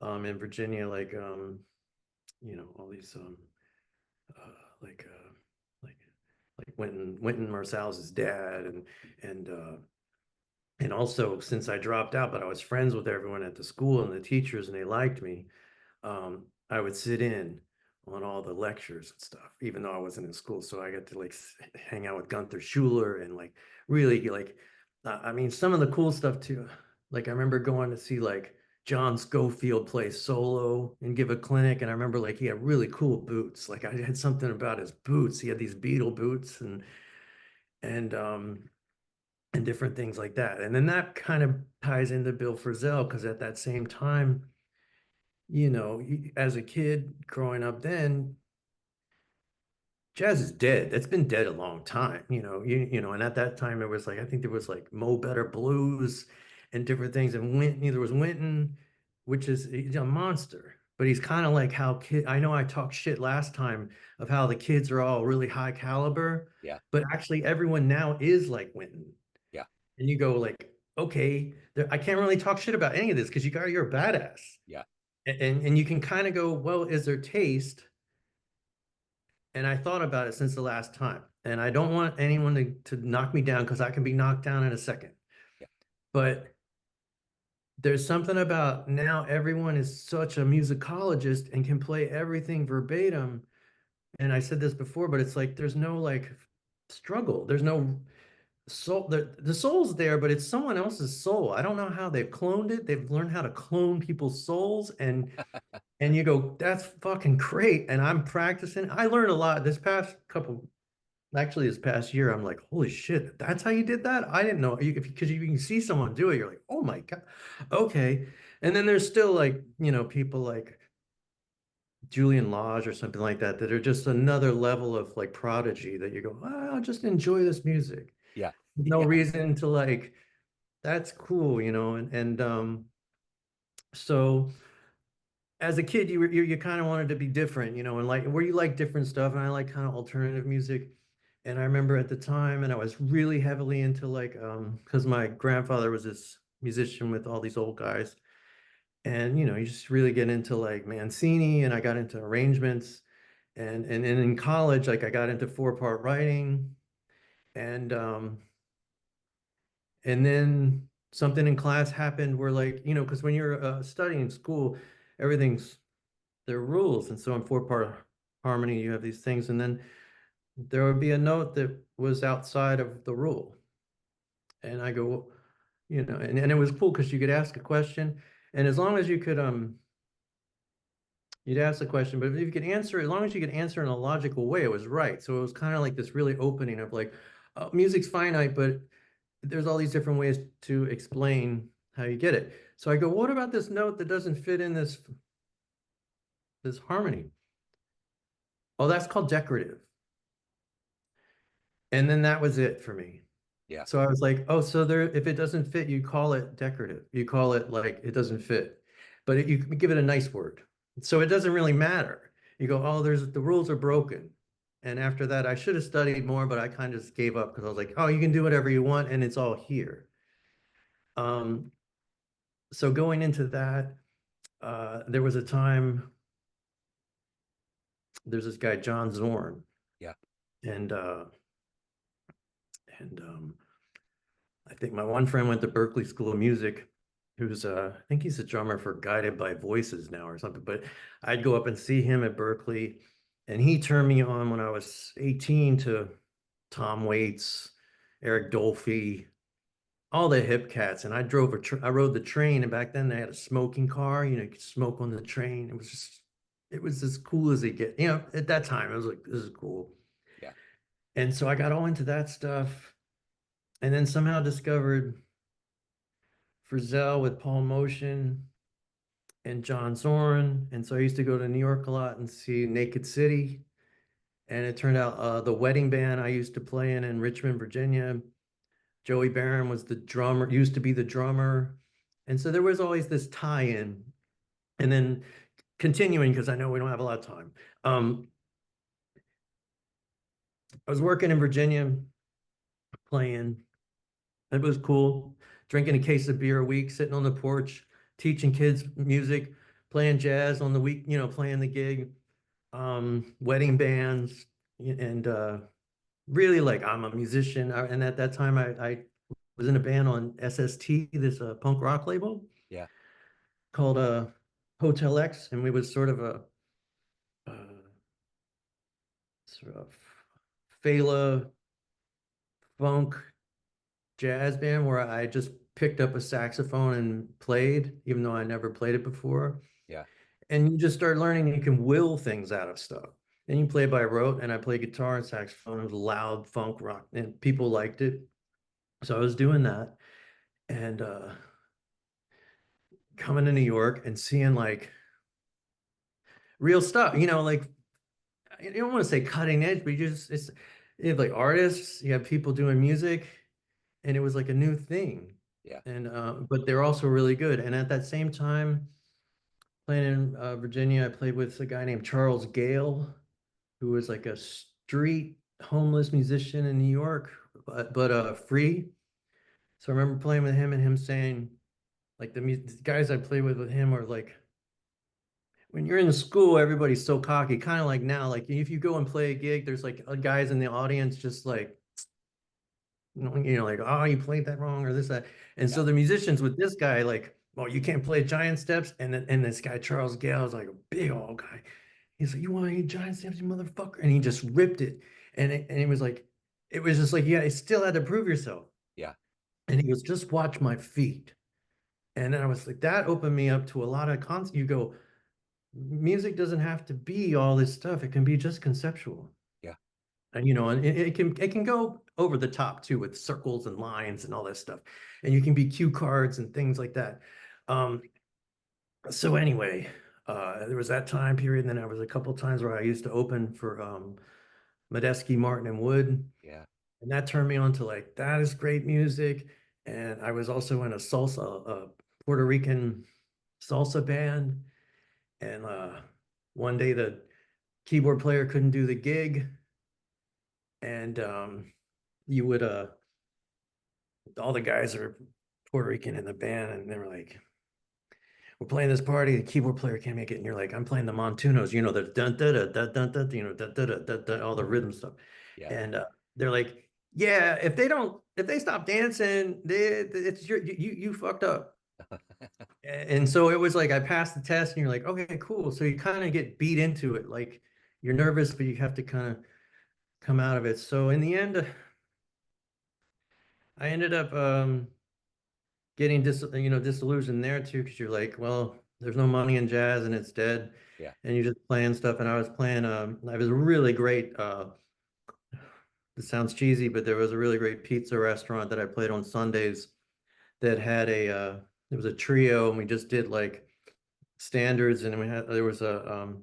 in Virginia, like all these uh, like uh, like Wynton Marsalis's dad, and uh, and also since I dropped out, but I was friends with everyone at the school and the teachers, and they liked me. I would sit in on all the lectures and stuff, even though I wasn't in school. So I got to like hang out with Gunther Schuller and like really like, I mean, some of the cool stuff too. Like I remember going to see like John Scofield play solo and give a clinic. And I remember like he had really cool boots. Like I had something about his boots. He had these Beetle boots and and different things like that. And then that kind of ties into Bill Frisell because at that same time, as a kid growing up then, jazz is dead. That's been dead a long time, and at that time it was like I think there was like Mo Better Blues and different things. And there was Wynton, which is he's a monster, but he's kind of like how kid I know I talked shit last time of how the kids are all really high caliber, Yeah. but actually everyone now is like Wynton. Yeah. And you go like, okay, I can't really talk shit about any of this because you're a badass. Yeah. And you can kind of go, well, is there taste? And I thought about it since the last time. And I don't want anyone to knock me down because I can be knocked down in a second. Yeah. But there's something about now everyone is such a musicologist and can play everything verbatim. And I said this before, but it's like there's no like struggle. There's no soul. The soul's there, but it's someone else's soul. I don't know how they've cloned it. They've learned how to clone people's souls and you go, that's fucking great. And I'm practicing. I learned a lot this past year. I'm like, holy shit, that's how you did that? I didn't know. Because you can see someone do it. You're like, oh my God. Okay. And then there's still like, people like Julian Lage or something like that, that are just another level of like prodigy that you go, I'll just enjoy this music. Yeah. No Yeah. reason to like, that's cool, so as a kid, you kind of wanted to be different, and like where you like different stuff, and I like kind of alternative music. And I remember at the time, and I was really heavily into like because my grandfather was this musician with all these old guys, and you just really get into like Mancini, and I got into arrangements, and in college, like I got into 4-part writing, and and then something in class happened where like because when you're studying school, everything's there are rules. And so in 4-part harmony, you have these things. And then there would be a note that was outside of the rule. And I go, and it was cool because you could ask a question. And as long as you could, you'd ask the question, but if you could answer, as long as you could answer in a logical way, it was right. So it was kind of like this really opening of like, music's finite, but there's all these different ways to explain how you get it. So I go, what about this note that doesn't fit in this harmony? Oh, that's called decorative. And then that was it for me. Yeah. So I was like, oh, so there, if it doesn't fit, you call it decorative. You call it like it doesn't fit, but you give it a nice word. So it doesn't really matter. You go, oh, the rules are broken. And after that, I should have studied more, but I kind of just gave up because I was like, oh, you can do whatever you want and it's all here. Um, so going into that, there was a time, there's this guy, John Zorn, Yeah. and and I think my one friend went to Berkeley School of Music, who's I think he's a drummer for Guided by Voices now or something. But I'd go up and see him at Berkeley, and he turned me on when I was 18 to Tom Waits, Eric Dolphy, all the hip cats. And I rode the train, and back then they had a smoking car. You could smoke on the train. It was as cool as it get. At that time, it was like, this is cool. Yeah. And so I got all into that stuff, and then somehow discovered Frizzell with Paul Motion and John Zorn. And so I used to go to New York a lot and see Naked City. And it turned out the wedding band I used to play in Richmond, Virginia, Joey Barron was the drummer, used to be the drummer. And so there was always this tie-in. And then continuing, because I know we don't have a lot of time. I was working in Virginia playing. It was cool. Drinking a case of beer a week, sitting on the porch, teaching kids music, playing jazz on the week, playing the gig, wedding bands, and really like I'm a musician. And at that time, I was in a band on SST, this punk rock label Yeah. called Hotel X, and we was uh, sort of Fela funk jazz band where I just picked up a saxophone and played, even though I never played it before. Yeah. And you just start learning you can will things out of stuff. And you play by rote, and I play guitar and saxophone. It was loud funk rock, and people liked it. So I was doing that, and coming to New York and seeing like real stuff, like you don't want to say cutting edge, but you have like artists, you have people doing music, and it was like a new thing. Yeah. And but they're also really good. And at that same time, playing in Virginia, I played with a guy named Charles Gale, who was like a street homeless musician in New York, but free. So I remember playing with him and him saying, like the guys I played with him are like, when you're in school, everybody's so cocky, kind of like now. Like if you go and play a gig, there's like guys in the audience just like, like, oh, you played that wrong or this, that. And Yeah. so the musicians with this guy, like, oh, you can't play giant steps. And this guy, Charles Gale, is like a big old guy. He's like, you want to eat giant steps, you motherfucker? And he just ripped it. And it was like, it was just like, yeah, you still had to prove yourself. Yeah. And he was just watch my feet. And then I was like, that opened me up to a lot of concepts. You go, music doesn't have to be all this stuff. It can be just conceptual. Yeah. And it can go over the top too with circles and lines and all that stuff. And you can be cue cards and things like that. Um, so anyway, there was that time period, and then there was a couple times where I used to open for Medeski, Martin, and Wood, Yeah. and that turned me on to like that is great music. And I was also in a Puerto Rican salsa band, and one day the keyboard player couldn't do the gig, and you would all the guys are Puerto Rican in the band, and they were like, we're playing this party, the keyboard player can't make it, and you're like, I'm playing the Montunos, the dun dun dun dun dun dun, dun dun dun dun dun, all the rhythm stuff. Yeah. And they're like, yeah, if they stop dancing, it's you fucked up. And so it was like I passed the test, and you're like, okay, cool. So you kind of get beat into it, like you're nervous, but you have to kind of come out of it. So in the end, I ended up getting disillusioned there too, because you're like, well, there's no money in jazz and it's dead, Yeah. and you're just playing stuff. And I was playing, I was a really great. This sounds cheesy, but there was a really great pizza restaurant that I played on Sundays that had it was a trio, and we just did like standards, and there was a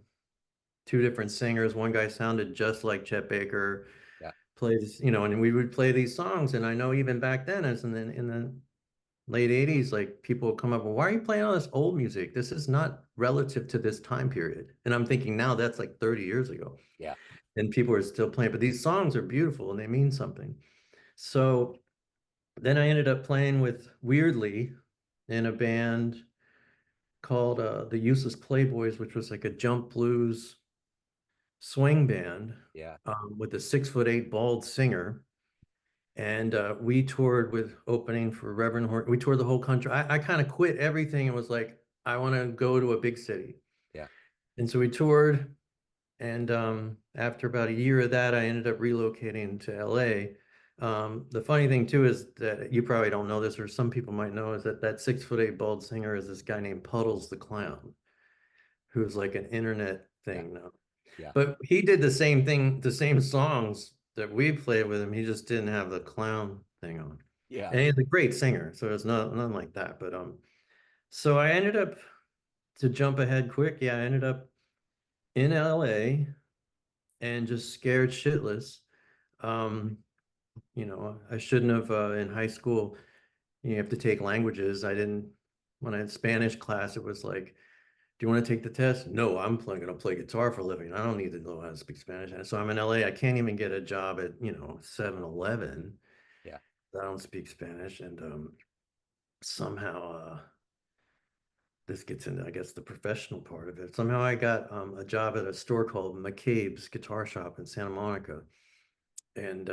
two different singers. One guy sounded just like Chet Baker, Yeah. plays, and we would play these songs. And I know even back then, as in the late 80s, like people would come up, well, why are you playing all this old music? This is not relative to this time period. And I'm thinking now that's like 30 years ago. Yeah. and people are still playing. But these songs are beautiful and they mean something. So then I ended up playing with Weirdly in a band called the Useless Playboys, which was like a jump blues swing band Yeah. with a 6'8" bald singer. And we toured with opening for Reverend Horn. We toured the whole country. I kind of quit everything and was like, I want to go to a big city. Yeah. And so we toured. And after about a year of that, I ended up relocating to LA. The funny thing too is that you probably don't know this, or some people might know, is that that 6'8" bald singer is this guy named Puddles the Clown, who's like an internet Yeah. thing now. Yeah. But he did the same thing, the same songs that we played with him. He just didn't have the clown thing on. Yeah. And he's a great singer, so it's nothing like that. But so I ended up, to jump ahead quick, yeah, I ended up in LA and just scared shitless. Um, I shouldn't have in high school, you have to take languages. I didn't, when I had Spanish class, it was like, do you want to take the test? No, I'm going to play guitar for a living. I don't need to know how to speak Spanish. And so I'm in LA. I can't even get a job at, 7-Eleven. Yeah. I don't speak Spanish. And somehow this gets into, I guess, the professional part of it. Somehow I got a job at a store called McCabe's Guitar Shop in Santa Monica. And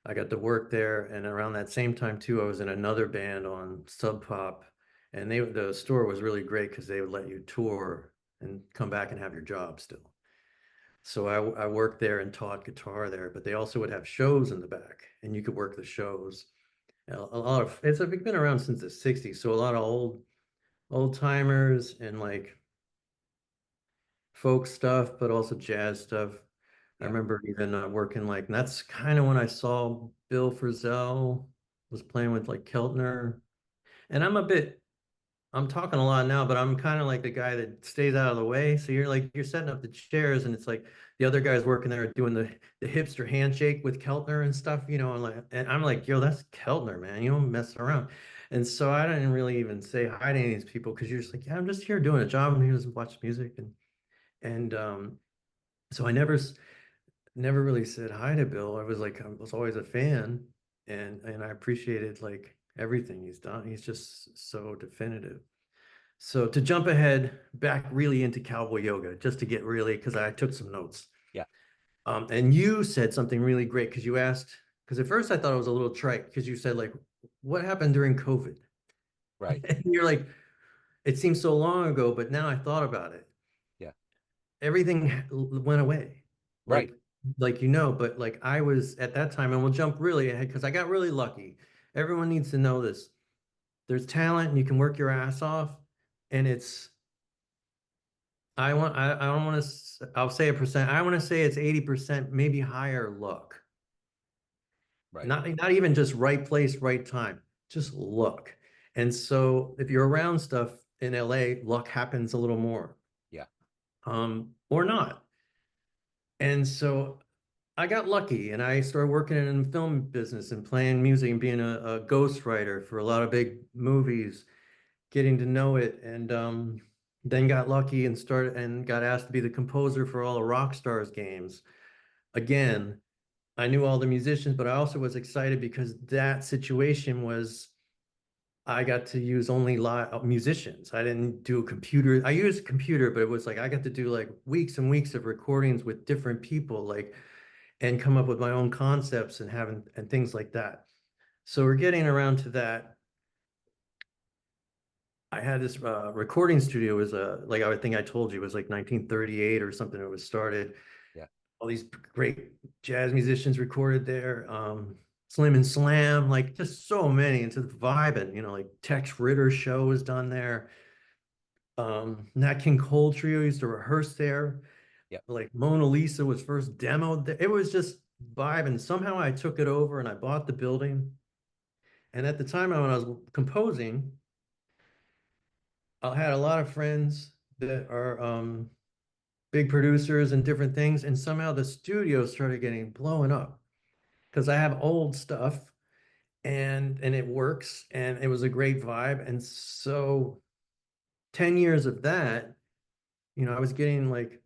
I got to work there. And around that same time, too, I was in another band on Sub Pop. And the store was really great because they would let you tour and come back and have your job still. So I worked there and taught guitar there, but they also would have shows in the back and you could work the shows. A lot of it's been around since the 60s. So a lot of old timers and like folk stuff, but also jazz stuff. I Yeah. remember even working like, and that's kind of when I saw Bill Frisell was playing with like Keltner. And I'm talking a lot now, but I'm kind of like the guy that stays out of the way. So you're setting up the chairs, and it's like the other guys working there doing the hipster handshake with Keltner and stuff, and I'm like, yo, that's Keltner, man. You don't mess around. And so I didn't really even say hi to any of these people because you're just like, yeah, I'm just here doing a job. I'm here to watch music, and so I never really said hi to Bill. I was always a fan, and I appreciated like everything he's done. He's just so definitive. So to jump ahead back really into cowboy yoga, just to get really, because I took some notes. Yeah. And you said something really great because you asked, because at first I thought it was a little trite because you said like, what happened during COVID? Right. And you're like, it seems so long ago, but now I thought about it. Yeah. Everything went away. Right. Like, but like I was at that time, and we'll jump really ahead because I got really lucky. Everyone needs to know this. There's talent and you can work your ass off, and I don't want to, I'll say a percent. I want to say it's 80%, maybe higher luck. Right. Not even just right place, right time, just luck. And so if you're around stuff in LA, luck happens a little more, Yeah. or not. And so I got lucky and I started working in the film business and playing music and being a ghostwriter for a lot of big movies, getting to know it, and then got lucky and started and got asked to be the composer for all the Rockstars games. Again, I knew all the musicians, but I also was excited because that situation was I got to use only live musicians. I didn't do a computer. I used a computer, but it was like I got to do like weeks and weeks of recordings with different people, like and come up with my own concepts and having and things like that. So we're getting around to that. I had this recording studio. It was like I would think I told you it was like 1938 or something. It was started. Yeah. All these great jazz musicians recorded there. Slim and Slam, like just so many. It's just vibing, like Tex Ritter show was done there. Nat King Cole Trio used to rehearse there. Yeah. Like Mona Lisa was first demoed there. It was just vibing. Somehow I took it over and I bought the building. And at the time when I was composing, I had a lot of friends that are big producers and different things. And somehow the studio started getting blowing up because I have old stuff and it works and it was a great vibe. And so 10 years of that, I was getting like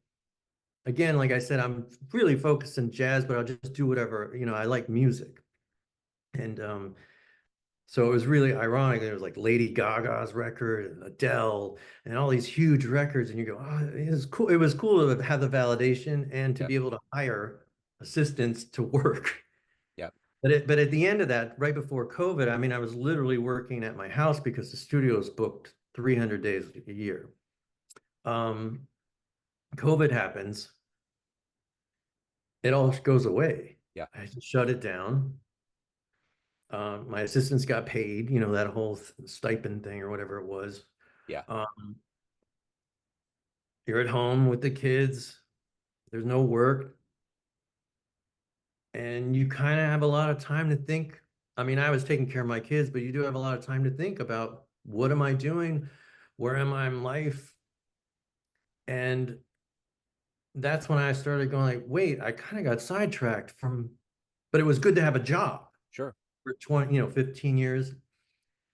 again, like I said, I'm really focused in jazz, but I'll just do whatever, I like music. And so it was really ironic. There was like Lady Gaga's record and Adele and all these huge records. And you go, oh, it was cool. It was cool to have the validation and to Yep. be able to hire assistants to work. Yep. But at the end of that, right before COVID, I mean, I was literally working at my house because the studio is booked 300 days a year. Um, COVID happens, it all goes away. Yeah. I just shut it down. My assistants got paid, that whole stipend thing or whatever it was. Yeah. Um, you're at home with the kids, there's no work, and you kind of have a lot of time to think. I mean, I was taking care of my kids, but you do have a lot of time to think about what am I doing? Where am I in life? And that's when I started going like, wait, I kind of got sidetracked from, but it was good to have a job Sure. for 20, 15 years.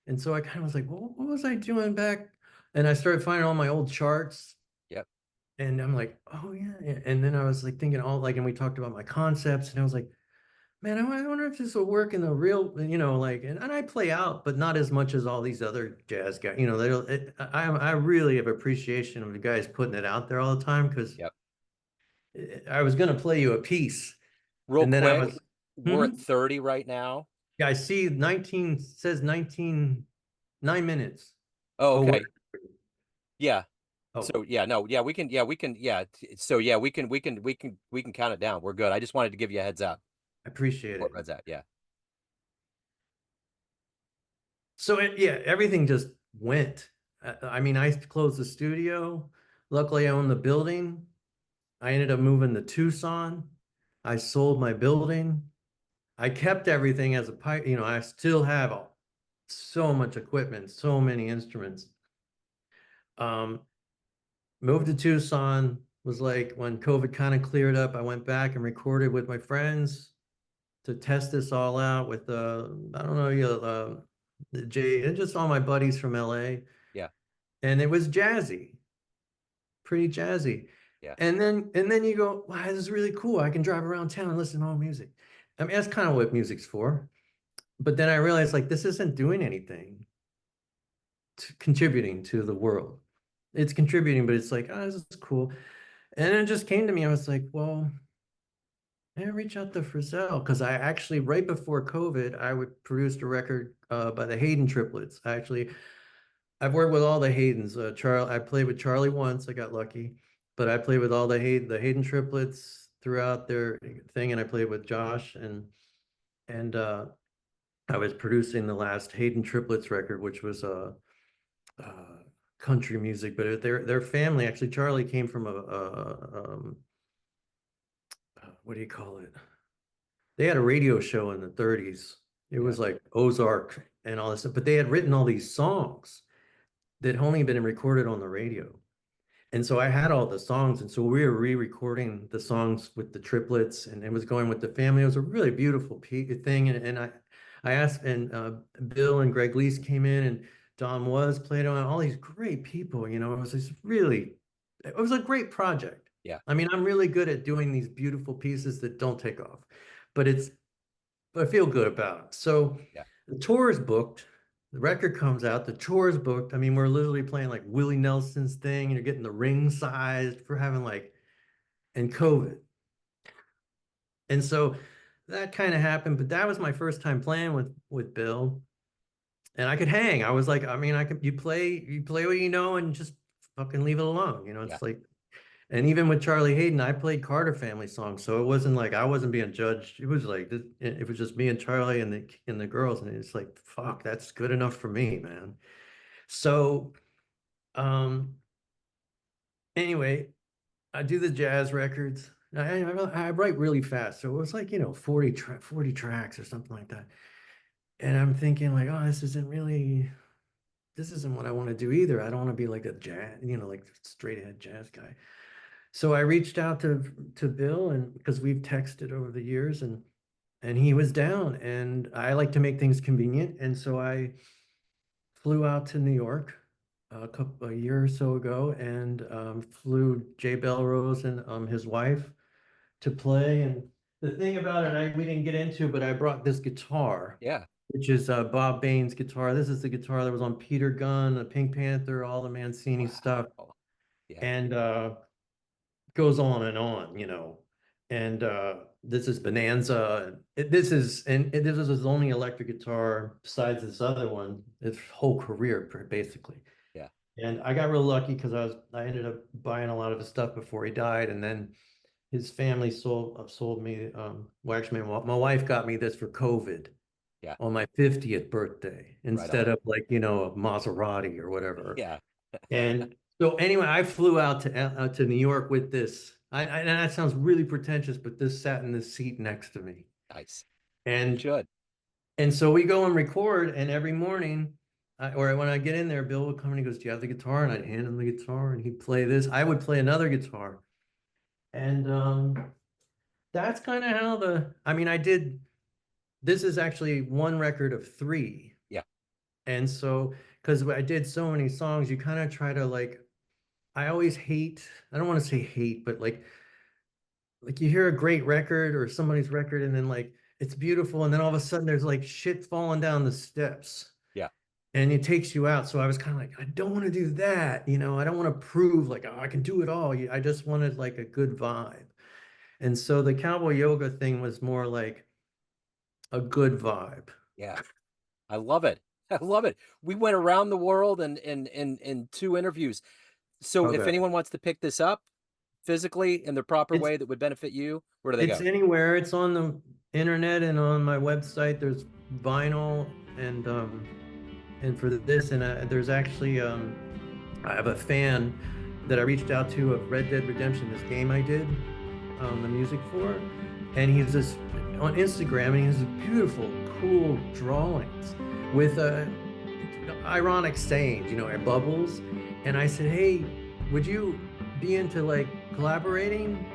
And so I kind of was like, well, what was I doing back? And I started finding all my old charts. Yep. And I'm like, oh yeah. And then I was like thinking all like, and we talked about my concepts, and I was like, man, I wonder if this will work in the real, like, and I play out, but not as much as all these other jazz guys. I really have appreciation of the guys putting it out there all the time because Yep. I was going to play you a piece, Real and then I quick, was, we're at mhm. 30 right now. Yeah, I see 19 says 19, 9 minutes. Oh, Oh, what? okay. Yeah. Oh, So yeah, no, yeah, So yeah, we can count it down. We're good. I just wanted to give you a heads up. I appreciate What it. Red's at? Yeah. So yeah, everything just went. I mean, I closed the studio. Luckily, I own the building. I ended up moving to Tucson. I sold my building. I kept everything as a pipe. I still have so much equipment, so many instruments. Um, moved to Tucson, was like when COVID kind of cleared up, I went back and recorded with my friends to test this all out with I don't know, the Jay and just all my buddies from LA. Yeah. And it was jazzy, pretty jazzy. Yeah. And then you go, wow, this is really cool. I can drive around town and listen to all music. I mean, that's kind of what music's for. But then I realized like this isn't doing anything contributing to the world. It's contributing, but it's like, oh, this is cool. And it just came to me. I was like, well, I reach out to Frizzell because I actually, right before COVID, I would produced a record by the Hayden triplets. I've worked with all the Haydens. I played with Charlie once. I got lucky, but I played with all the Hayden triplets throughout their thing, and I played with Josh and I was producing the last Hayden triplets record, which was uh, country music. But their family actually, Charlie came from what do you call it? They had a radio show in the 30s. It Yeah. was like Ozark and all this stuff, but they had written all these songs that only been recorded on the radio. And so I had all the songs, and so we were re-recording the songs with the triplets, and it was going with the family. It was a really beautiful thing, and I asked, and Bill and Greg Leese came in, and Don Was played on all these great people. It was just really, it was a great project. Yeah. I mean, I'm really good at doing these beautiful pieces that don't take off, but but I feel good about it. So Yeah. the tour is booked. The record comes out. The tour is booked. I mean, we're literally playing like Willie Nelson's thing, and you're getting the ring sized for having like and COVID. And so that kind of happened. But that was my first time playing with Bill, and I could hang. I was like, I mean, I could you play what you know, and just fucking leave it alone. Yeah. It's like. And even with Charlie Hayden, I played Carter family songs, so it wasn't like I wasn't being judged. It was like it was just me and Charlie and the girls, and it's like, fuck, that's good enough for me, man. So, um, anyway, I do the jazz records. I write really fast, so it was like 40 tracks or something like that. And I'm thinking like, oh, this isn't what I want to do either. I don't want to be like a jazz, like straight ahead jazz guy. So I reached out to Bill, and because we've texted over the years, and he was down, and I like to make things convenient, and so I flew out to New York, a year or so ago, and flew Jay Belrose and his wife to play. And the thing about it, we didn't get into, but I brought this guitar, Yeah. which is Bob Bain's guitar. This is the guitar that was on Peter Gunn, the Pink Panther, all the Mancini stuff, Wow. Yeah. and goes on and on, And this is Bonanza. This is his only electric guitar besides this other one. His whole career, basically. Yeah. And I got real lucky because I ended up buying a lot of his stuff before he died, and then his family sold me. Well, actually, my wife got me this for COVID Yeah. on my 50th birthday Right instead on. of like a Maserati or whatever. Yeah. And so anyway, I flew out to New York with this. And that sounds really pretentious, but this sat in the seat next to me. Nice. You And should. and so we go and record, and every morning, or when I get in there, Bill would come and he goes, "Do you have the guitar?" And I'd hand him the guitar, and he'd play this. I would play another guitar, and that's kind of how I mean, I did. This is actually one record of three, Yeah. and so because I did so many songs, you kind of try to like. I always hate. I don't want to say hate, but like you hear a great record or somebody's record, and then like it's beautiful, and then all of a sudden there's like shit falling down the steps Yeah. and it takes you out. So I was kind of like, I don't want to do that. I don't want to prove like, oh, I can do it all. I just wanted like a good vibe. And so the cowboy yoga thing was more like a good vibe. Yeah. I love it. I love it. We went around the world in two interviews. So if Okay. anyone wants to pick this up physically in the proper It's way that would benefit you, where do they it's go? anywhere. It's on the internet and on my website. There's vinyl and for this and there's actually I have a fan that I reached out to of Red Dead Redemption, this game I did the music for, and he's this on Instagram, and he has beautiful, cool drawings with ironic sayings, bubbles. And I said, hey, would you be into like collaborating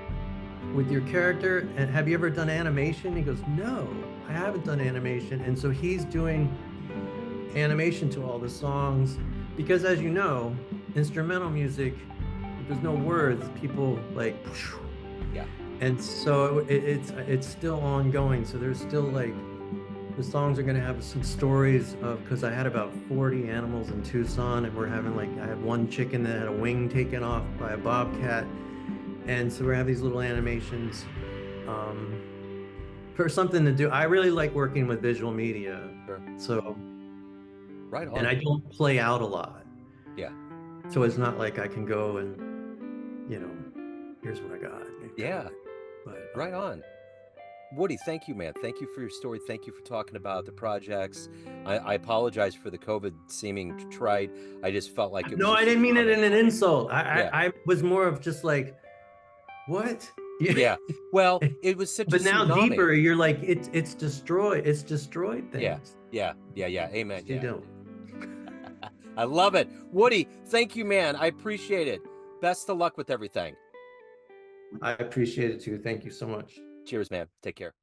with your character? And have you ever done animation? He goes, no, I haven't done animation. And so he's doing animation to all the songs because, as you know, instrumental music, there's no words, people like, Yeah. and so it's still ongoing. So there's still like the songs are going to have some stories of, because I had about 40 animals in Tucson, and we're having like, I had one chicken that had a wing taken off by a bobcat, and so we have these little animations for something to do. I really like working with visual media, Sure. so. Right And on. I don't play out a lot. Yeah. So it's not like I can go and, here's what I got, kind of Yeah. thing. But Right on. Woody, thank you, man. Thank you for your story. Thank you for talking about the projects. I apologize for the COVID seeming trite. I just felt like it was no, a I huge didn't mean it comment. in an insult. Yeah. I was more of just like, what? Yeah. Well, it was such a But now tsunami. deeper, you're like, it's destroyed. It's destroyed Yeah. things. Yeah. Yeah. Yeah. Amen. You Yeah. don't. I love it. Woody, thank you, man. I appreciate it. Best of luck with everything. I appreciate it too. Thank you so much. Cheers, man. Take care.